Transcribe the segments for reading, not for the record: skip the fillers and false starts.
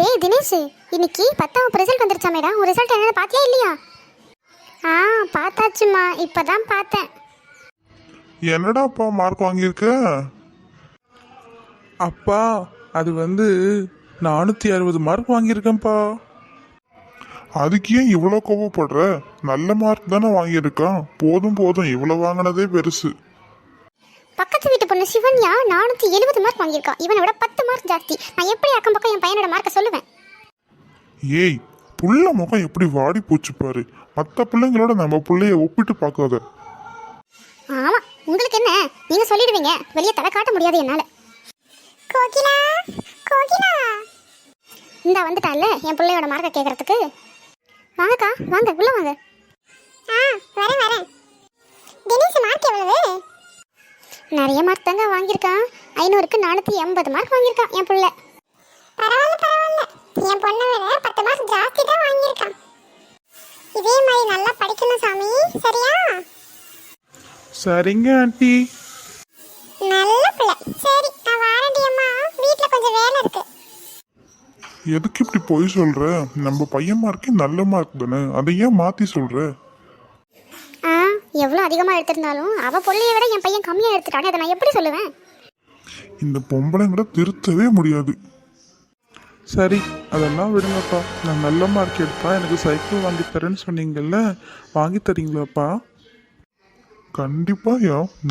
டேய் தினேஷ், இன்னைக்கு 10ஆம் ரிசல்ட் வந்துருச்சா மேடம்? உன் ரிசல்ட் என்னன்னு பாத்தியா இல்லையா? பார்த்தாச்சுமா, இப்பதான் பார்த்தேன். என்னடாப்பா மார்க் வாங்கியிருக்க? அப்பா அது 460 மார்க் வாங்கியிருக்கேன்ப்பா. அதுக்கு ஏன் இவ்வளோ கோவப்படுற? நல்ல மார்க் தானே வாங்கியிருக்கான். போதும் போதும், இவ்வளோ வாங்கினதே பெருசு. பக்கத்து வீட்டு பொண்ணு சிவன்யா 470 மார்க் வாங்கியிருக்கா. இவனை விட 10 மார்க் ஜாஸ்தி. நான் எப்படி அக்கம் பக்கம் என் பையனோட மார்க்கை சொல்லுவேன்? ஏய், புள்ள முகம் எப்படி வாடி போச்சு பாரு. மற்ற பிள்ளைங்களோட நம்ம பிள்ளைய ஒப்பிட்டு பார்க்காத. ஆமா, உங்களுக்கு என்ன, நீங்க சொல்லிடுவீங்க, வெளியே தலை காட்ட முடியாது என்னால. கோகிலா, கோகிலா, இந்த வந்துட்டால என் பிள்ளையோட மார்க்கை கேட்கறதுக்கு. வாங்கக்கா, வாங்க உள்ள வாங்க. வரேன் வரேன். தினேஷ் மார்க் எவ்வளவு? நிறைய மார்க் தாங்க வாங்கியிருக்கான். 500க்கு 480 மார்க் வாங்கியிருக்கான் என் பிள்ளை. பரவாயில்ல பரவாயில்ல, என் பொண்ணை விட 10 மார்க் ஜாஸ்தி தான் வாங்கியிருக்கான். இதே மாதிரி நல்லா படிக்கணும் சாமி, சரியா? சரிங்க ஆண்டி. நல்ல பிள்ளை. சரி, நான் வாரண்டி அம்மா, வீட்டில் கொஞ்சம் வேலை இருக்கு. எதுக்கு இப்படி போய் சொல்ற? நம்ம பையன் மார்க்கே நல்ல மார்க் தானே, அதை ஏன் மாத்தி சொல்ற? எவ்வளோ அதிகமாக எடுத்திருந்தாலும் அவள் பிள்ளைய விட என் பையன் கம்மியாக எடுத்துட்டானே, அதை நான் எப்படி சொல்லுவேன்? இந்த பொம்பளைங்களை திருத்தவே முடியாது. சரி, அதெல்லாம் விடுங்கப்பா. நான் நல்ல மார்க் எடுத்தா எனக்கு சைக்கிள் வாங்கி தரேன்னு சொன்னீங்கல்ல, வாங்கி தரீங்களாப்பா? கண்டிப்பா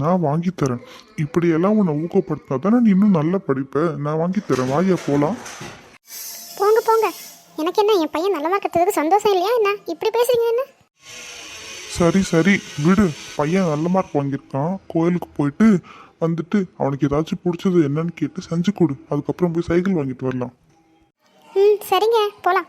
நான் வாங்கி தரேன். இப்படியெல்லாம் உன்னை ஊக்கப்படுத்தினா தானே நீ இன்னும் நல்லா படிப்ப. நான் வாங்கி தரேன், வாயா போலாம். போங்க போங்க, எனக்கு என்ன, என் பையன் நல்ல மார்க் எடுத்ததுக்கு சந்தோஷம் இல்லையா என்ன? இப்படி பேசுறீங்க என்ன? சரி சரி விடு. பையன் நல்ல மார்க் வாங்கியிருக்கான். கோயிலுக்கு போயிட்டு வந்துட்டு அவனுக்கு ஏதாச்சும் பிடிச்சது என்னன்னு கேட்டு செஞ்சு கொடு. அதுக்கப்புறம் போய் சைக்கிள் வாங்கிட்டு வரலாம். சரிங்க, போகலாம்.